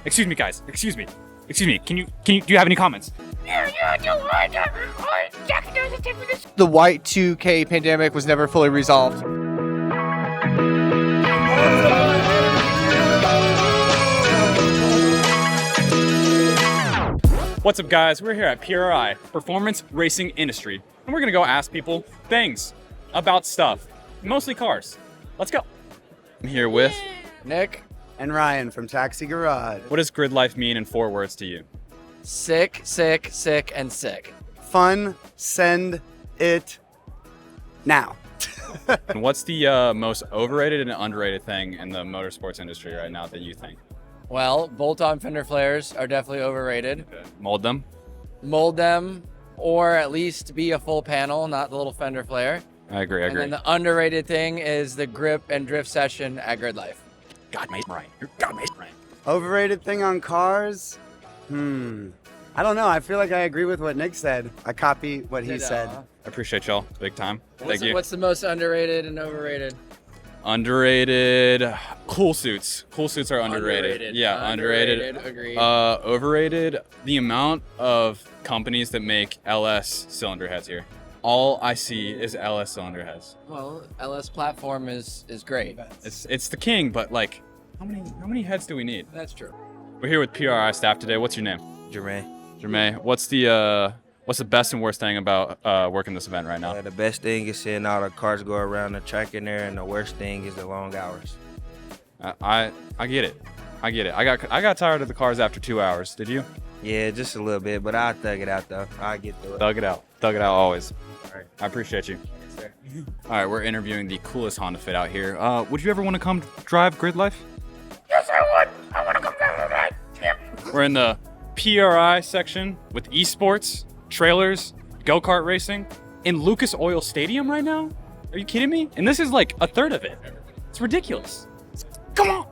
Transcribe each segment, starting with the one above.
Excuse me, guys. Excuse me. Do you have any comments? The Y2K pandemic was never fully resolved. What's up, guys? We're here at PRI, Performance Racing Industry, and we're gonna go ask people things about stuff, mostly cars. Let's go. I'm here with Nick, And Ryan from Taxi Garage. what does grid life mean in 4 words to you? sick, sick, sick, and sick. Fun, send it now. And what's the most overrated and underrated thing in the motorsports industry right now that you think? Well, bolt-on fender flares are definitely overrated. Mold them? Mold them, or at least be a full panel, not the little fender flare. I agree. And then the underrated thing is the grip and drift session at GRIDLIFE. God, mate, Ryan. You're God, mate, Ryan. Overrated thing on cars? I don't know. I feel like I agree with what Nick said. I copy what he said. I appreciate y'all. Big time. Thank you. What's the most underrated and overrated? Underrated. Cool suits. Cool suits are underrated. Yeah, underrated. Agreed. Overrated. The amount of companies that make LS cylinder heads here. All I see is LS cylinder heads. Well, LS platform is great. It's the king, but like, how many heads do we need? That's true. We're here with PRI staff today. What's your name? Jermaine. What's the best and worst thing about working this event right now? The best thing is seeing all the cars go around the track in there, and the worst thing is the long hours. I get it. I got tired of the cars after 2 hours. Did you? Yeah, just a little bit, but I'll thug it out though. I'll get through it. Thug it out always. All right. I appreciate you. Yes, sir. All right, we're interviewing the coolest Honda Fit out here. Would you ever want to come drive Grid Life? Yes, I would. I want to come down to that. Yep. We're in the PRI section with esports, trailers, go-kart racing, in Lucas Oil Stadium right now? Are you kidding me? And this is like a third of it. It's ridiculous. Come on.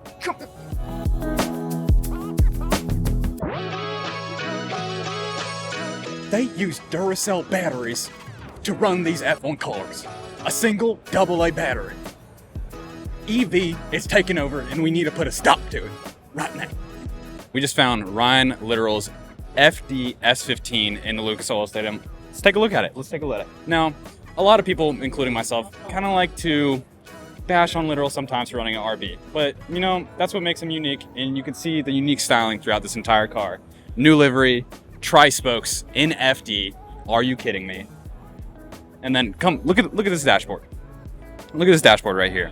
They use Duracell batteries to run these F1 cars. A single AA battery. EV is taking over and we need to put a stop to it right now. We just found Ryan Literal's FD S15 in the Lucas Oil Stadium. Let's take a look at it. Now, a lot of people, including myself, kind of like to bash on Literal sometimes for running an RB. But, you know, that's what makes him unique, and you can see the unique styling throughout this entire car. New livery, tri-spokes in FD. Are you kidding me? And then, come, look at this dashboard. Look at this dashboard right here.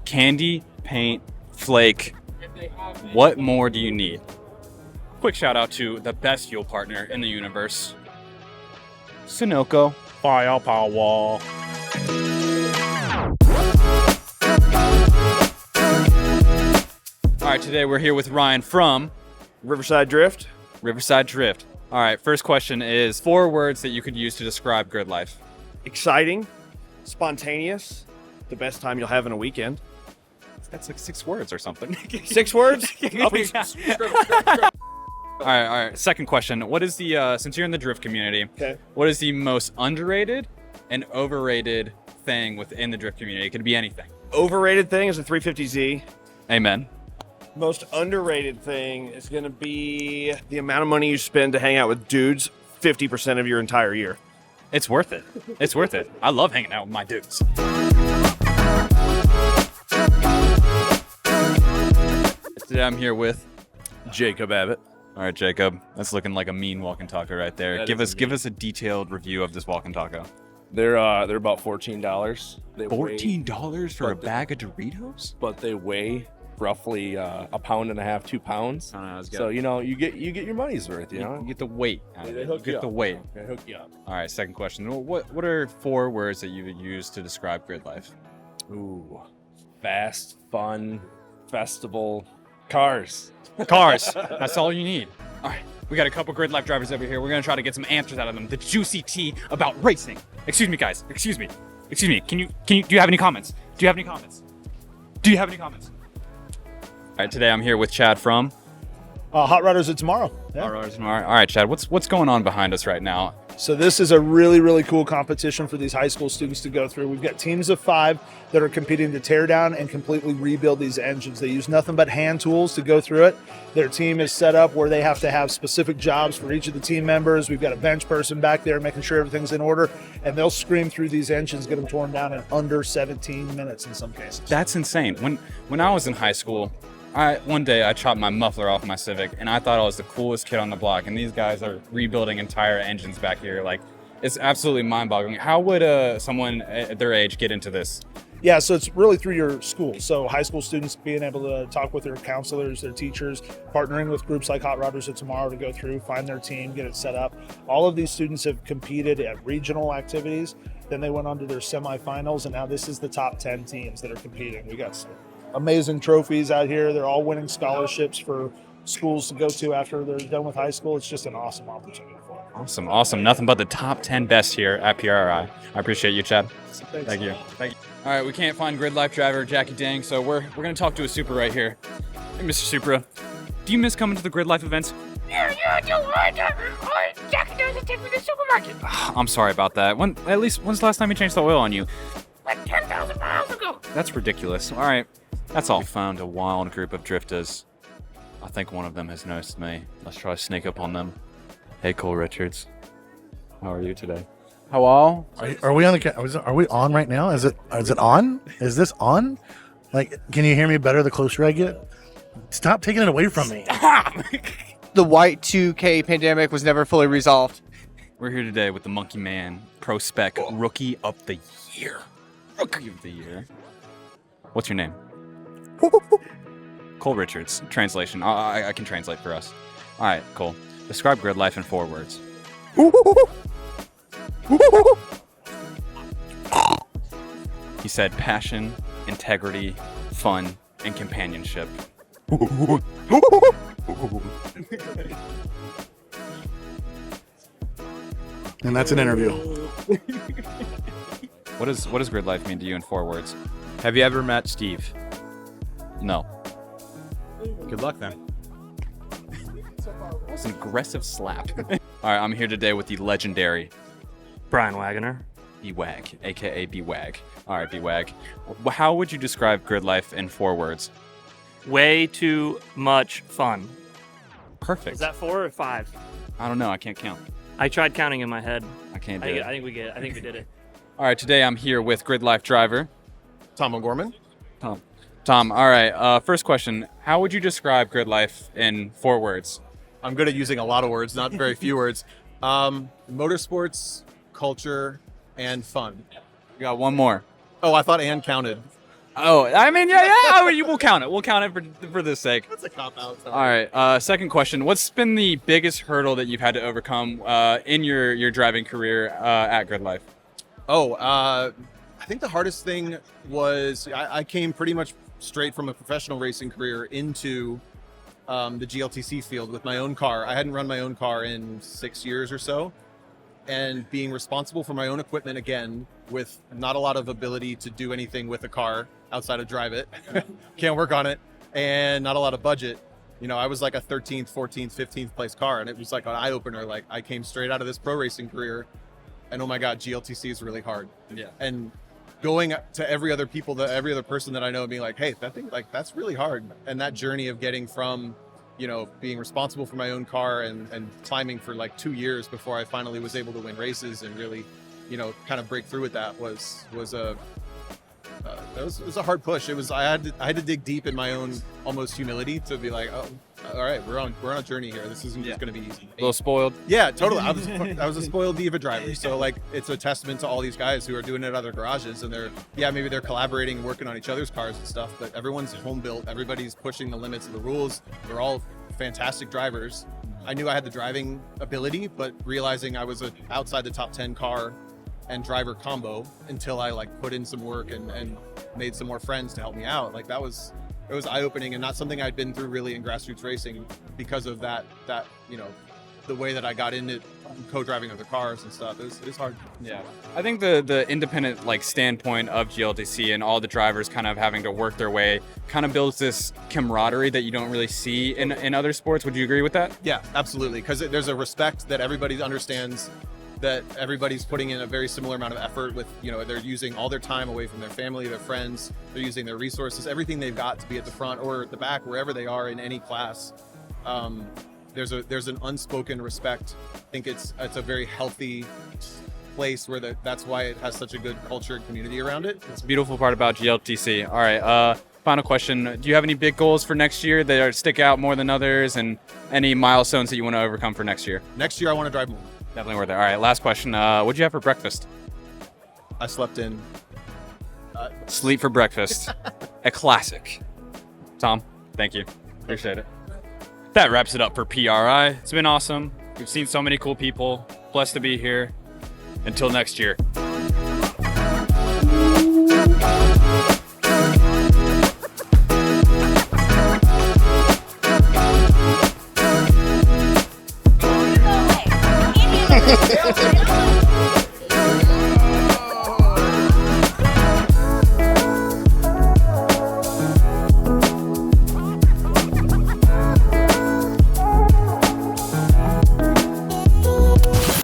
Candy, paint, flake. What more do you need? Quick shout out to the best fuel partner in the universe, Sunoco Firepower. All right, today we're here with Ryan from Riverside Drift. Riverside Drift. All right, first question is 4 words that you could use to describe grid life. Exciting, spontaneous, the best time you'll have in a weekend. That's like 6 words or something. 6 words? All right. Second question. What is the, since you're in the drift community, Okay. what is the most underrated and overrated thing within the drift community? It could be anything. Overrated thing is the 350Z. Amen. Most underrated thing is going to be the amount of money you spend to hang out with dudes 50% of your entire year. It's worth it. It's worth it. I love hanging out with my dudes. Today I'm here with Jacob Abbott. All right, Jacob. That's looking like a mean Walkin Taco right there. Give us a detailed review of this Walkin Taco. They're about $14. They $14 for a bag of Doritos? but they weigh roughly a pound and a half, 2 pounds. I don't know, it's So you know you get your money's worth. You know, You get the weight. Out of They it. hook You you get the up. weight. They hook you up. All right, second question. What are 4 words that you would use to describe grid life? Ooh, fast, fun, festival, cars. Cars. That's all you need. All right, we got a couple grid life drivers over here. We're gonna try to get some answers out of them. The juicy tea about racing. Excuse me, guys. Excuse me. Can you? Do you have any comments? All right, today I'm here with Chad from Hot Rodders of Tomorrow. Yeah. All right, Chad, what's going on behind us right now? So this is a really, really cool competition for these high school students to go through. We've got teams of 5 that are competing to tear down and completely rebuild these engines. They use nothing but hand tools to go through it. Their team is set up where they have to have specific jobs for each of the team members. We've got a bench person back there making sure everything's in order, and they'll scream through these engines, get them torn down in under 17 minutes in some cases. That's insane. When I was in high school, one day I chopped my muffler off my Civic, and I thought I was the coolest kid on the block, and these guys are rebuilding entire engines back here. Like, it's absolutely mind-boggling. How would someone at their age get into this? Yeah, so it's really through your school. So high school students being able to talk with their counselors, their teachers, partnering with groups like Hot Rodders of Tomorrow to go through, find their team, get it set up. All of these students have competed at regional activities. Then they went on to their semifinals, and now this is the top 10 teams that are competing. We got some amazing trophies out here. They're all winning scholarships for schools to go to after they're done with high school. It's just an awesome opportunity for them. Awesome. Nothing but the top 10 best here at PRI. I appreciate you, Chad. Thanks. Thank you. All right, we can't find Grid Life driver Jackie Dang, so we're going to talk to a Supra right here. Hey, Mr. Supra, do you miss coming to the Grid Life events? Yeah, I do. Jackie doesn't take me to the supermarket. I'm sorry about that. When's the last time you changed the oil on you? Like 10,000 miles ago. That's ridiculous. All right, that's all. We found a wild group of drifters. I think one of them has noticed me. Let's try to sneak up on them. Hey, Cole Richards. How are you today? Hello? Are we on are we on right now? Is it on? Is this on? Like, can you hear me better the closer I get? Stop taking it away from me. The white 2K pandemic was never fully resolved. We're here today with the Monkey Man Pro Spec Rookie of the Year. Rookie of the Year. What's your name? Cole Richards. Translation. I can translate for us. All right, Cole. Describe Grid Life in 4 words. He said passion, integrity, fun, and companionship. And that's an interview. What does Grid Life mean to you in 4 words? Have you ever met Steve? No. Good luck then. That's an aggressive slap. All right, I'm here today with the legendary Brian Wagoner. B-Wag, aka B-Wag. All right, B-Wag. How would you describe Grid Life in 4 words? Way too much fun. Perfect. Is that 4 or 5? I don't know. I can't count. I tried counting in my head. I can't do it. I think we get it. I think we did it. All right, today I'm here with Grid Life driver Tom Gorman. Tom, all right. First question: how would you describe Grid Life in 4 words? I'm good at using a lot of words, not very few words. Motorsports, culture, and fun. You got one more. Oh, I thought and counted. Oh, I mean, yeah. We'll count it. We'll count it for this sake. That's a cop-out. All right. Second question: what's been the biggest hurdle that you've had to overcome in your driving career at Grid Life? Oh, I think the hardest thing was I came pretty much straight from a professional racing career into the GLTC field with my own car. I hadn't run my own car in 6 years or so, and being responsible for my own equipment again with not a lot of ability to do anything with a car outside of drive it, can't work on it, and not a lot of budget. You know, I was like a 13th, 14th, 15th place car, and it was like an eye-opener. Like, I came straight out of this pro racing career, and oh my God, GLTC is really hard. Yeah. And going to every other person that I know and being like, hey, that thing, like, that's really hard. And that journey of getting from, you know, being responsible for my own car and climbing for like 2 years before I finally was able to win races and really, you know, kind of break through with that was a hard push. I had to dig deep in my own almost humility to be like, oh, all right, we're on a journey here. This isn't just going to be easy. A little spoiled. Yeah, totally. I was a spoiled diva driver. So like, it's a testament to all these guys who are doing it at other garages, and maybe they're collaborating, working on each other's cars and stuff, but everyone's home built. Everybody's pushing the limits of the rules. They're all fantastic drivers. I knew I had the driving ability, but realizing I was outside the top 10 car and driver combo until I like put in some work and made some more friends to help me out. Like, it was eye-opening and not something I'd been through really in grassroots racing because of that, you know, the way that I got into co-driving other cars and stuff. It was hard. Yeah, I think the independent like standpoint of GLTC and all the drivers kind of having to work their way kind of builds this camaraderie that you don't really see in other sports. Would you agree with that? Yeah, absolutely. Because there's a respect that everybody understands, that everybody's putting in a very similar amount of effort with, they're using all their time away from their family, their friends, they're using their resources, everything they've got to be at the front or at the back, wherever they are in any class. There's an unspoken respect. I think it's a very healthy place where that's why it has such a good culture and community around it. That's the beautiful part about GLTC. All right, final question. Do you have any big goals for next year that stick out more than others, and any milestones that you want to overcome for next year? Next year, I want to drive more. Definitely worth it. All right, last question. What'd you have for breakfast? I slept in. Sleep for breakfast. A classic. Tom, thank you. Appreciate it. That wraps it up for PRI. It's been awesome. We've seen so many cool people. Blessed to be here. Until next year. Indianapolis.